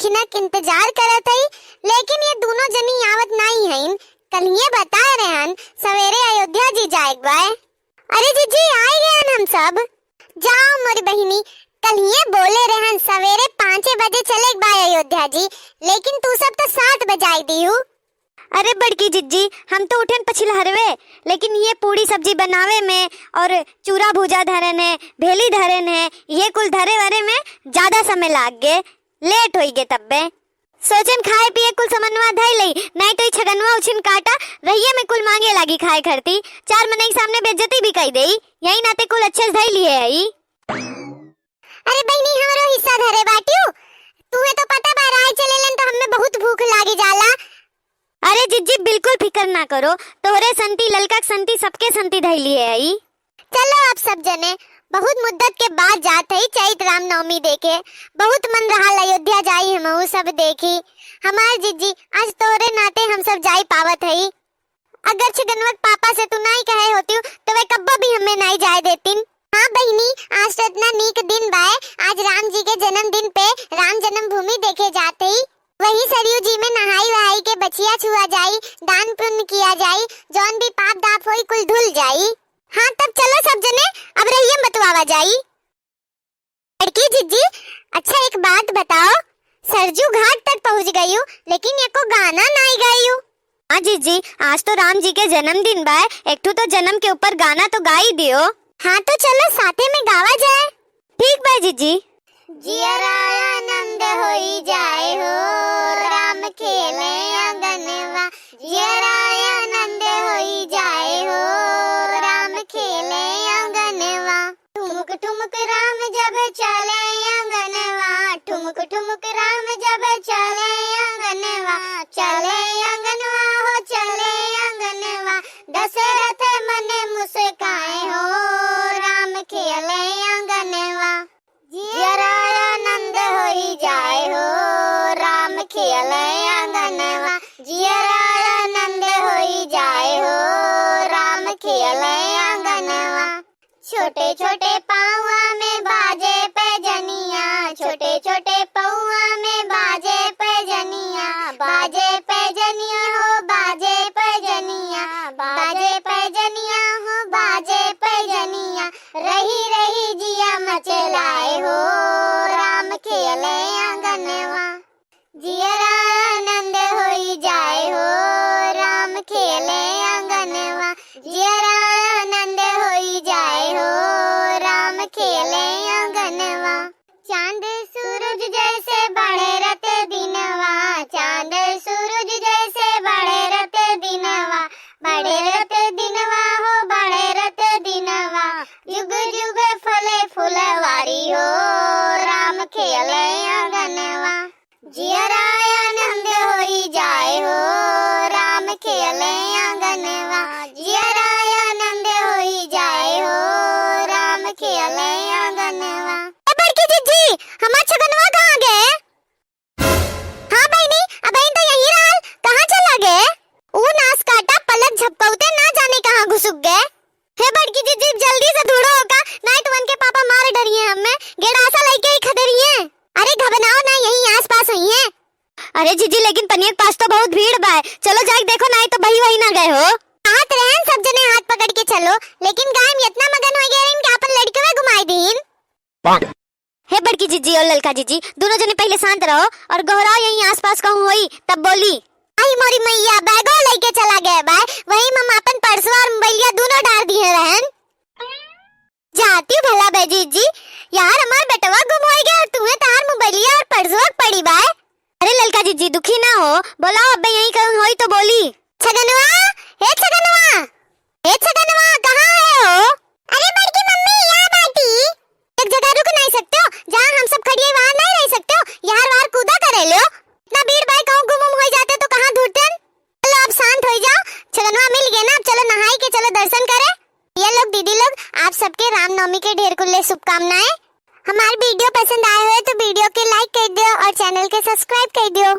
खिनक इंतजार करत हई, लेकिन ये दोनों जनी आवत नहीं हईन। कल ये बता रहे हन सवेरे अयोध्या जी जाए बाय। अरे जीजी आई गए हन हम सब। जाओ मोरी बहिनी, कल ये बोले रहे हन सवेरे 5 बजे चले बाय अयोध्या जी, लेकिन तू सब तो 7 बजाई दी हूँ। अरे बड़की जिज्जी, हम तो उठन पछिलहरवे, लेकिन ये पूरी सब्जी बनावे में और चूरा भूजा धरे ने, भेली धरे ने, ये कुल धरे वरे में ज्यादा समय लाग गए, लेट हो गए। तब बे सोचन खाए पिए कुल समन्वा धई लई, नहीं तो छगनवा उछिन काटा रहिए में कुल मांगे लागी खाए खरती, 4 मने के सामने बेइज्जती भी कई देई, यही नाते कुल अच्छे से धई लिए है। अरे बहनी हमरो हिस्सा धरे बाटियो, तुम्हें तो पता बा राय चलेलन तो हमें बहुत भूख लागी जाला। अरे जिज्जी बिल्कुल फिक्र ना करो, तोहरे संती ललका संती सबके संती धैली है आई। चलो आप सब जने, बहुत मुद्दत के बाद जात हई चैत रामनवमी देखे, बहुत मन रहा अयोध्या जाई हमहू सब देखी। हमार जिज्जी आज तोरे नाते हम सब जाई पावत हई। अगर छगनवत पापा से तू नहीं कहे होती तो वे कब्बो भी हमें नहीं जाए देतीन। हाँ बहनी, आज तो इतना नीक दिन बाय, आज राम जी के जन्मदिन पे राम जन्मभूमि देखे जाते ही, वहीं सरयू जी में नहाई वहाई के बचिया छुआ जाई, दान पुण्य किया जाई, जौन भी पाप दाप होई कुल धुल जाई। हाँ तब चलो सब जने, अब रहिए बतवावा जाई। लड़की जिज्जी, अच्छा एक बात बताओ, सरजू घाट तक पहुँच गई हूँ, लेकिन एको गाना नहीं गाई हूँ। हाँ जिज्जी, आज तो राम जी के जन्मदिन बाय, एक तो जन्म के ऊपर गाना तो गा ही दियो। हाँ तो चलो साथे में गावा जाए। ठीक बाय जिज्जी। जियरा आनंद होई जाए हो, राम खेले अंगनवा, जियरा आनंद होई जाए हो, राम खेले अंगनवा। ठुमुक ठुमुक राम जब चले अंगनवा, ठुमुक ठुमुक राम जब चले अंगनवा, चले अंगनवा हो चले अंगनवा, दशरथ मने मुस्काए हो, राम खेले अंगनवा। जियरा आनंद होई जाए हो, राम खेले अंगनवा, जियरा आनंद होई जाए हो, राम खेले अंगनवा। छोटे छोटे पाँवा में बाजे पैजनिया, छोटे छोटे पाँवा में बाजे पैजनिया, बाजे पैजनिया हो बाजे पैजनिया, बाजे पैजनिया हो बाजे पैजनिया, रही रही जिया मचलाए हो, राम खेले अंगनवा। जियरा आनंद होई जाए हो, राम खेले अंगनवा, जियरा आनंद होई जाए हो, राम खेले अंगनवा। चांद सूरज जैसे बढ़े रते दिनवा, चांद सूरज जैसे बढ़े रते दिनवा, बढ़े रते दिनवा हो बढ़े रते दिनवा, युग युग फले फुलवारी हो, राम खेले अंगनवा। जियरा आनंद होई जाए हो, राम खेले अंगनवा, जियरा आनंद होई जाए हो, राम खेले अंगनवा। बड़की जिज्जी, हमार छगनवा कहाँ गए? हाँ बहनी, अब तो यही रहल, कहाँ चला गए? ऊ नास काटा पलक झपकौते ना जाने कहाँ घुसुक गए। हे बड़की जिज्जी जल्दी से ढूंढो होगा, नहीं तो उनके पापा मार डरिए हमें, गेड़ासा लेके ही खदरिए। अरे घबराओ ना, यहीं आसपास ही है। अरे जिज्जी लेकिन पनिया के पास तो बहुत भीड़ बा, चलो जाके देखो, नहीं तो बही वही ना गए हो। हाथ रहन सब जने हाथ पकड़ के चलो, लेकिन गाय में इतना मगन हो गए इनके अपन लड़के में घुमाई दीन। हे बड़की जिज्जी और ललका जिज्जी, दोनों जने पहले शांत रहो और गहराओ, यहीं आसपास कहूँ होई तब बोली। आई मोरी मैया, बैगो लेके चला गया बाय, वही मम्मा अपन परसों और मोबाइलिया दोनों डाल दिए रहन। जाती भला बे जिज्जी, यार हमार बेटवा गुम हो गया और तुम्हें तार मोबाइलिया और परसों पड़ी बाय। अरे ललका जिज्जी दुखी ना हो, बोलाओ अब यहीं कहूँ होई तो बोली। छगनवा, हे छगनवा, हे छगनवा कहाँ है हो? अरे बड़की मम्मी यहाँ बैठी। एक जगह रुक नहीं सकते हो, जहाँ हम सब खड़िए वहाँ नहीं रह सकते हो, यार वार कूदा करे लो। इतना भीड़ भाई कहूँ गुम हो जाते तो कहाँ ढूंढते? चलो अब शांत हो जाओ, छगनवा मिल गए ना, अब चलो नहाई के चलो दर्शन करे। ये लोग दीदी लोग, आप सबके रामनवमी के ढेर कुल्ले शुभकामनाएं। हमारी वीडियो पसंद आए हो तो वीडियो के लाइक कर दियो और चैनल के सब्सक्राइब कर दियो।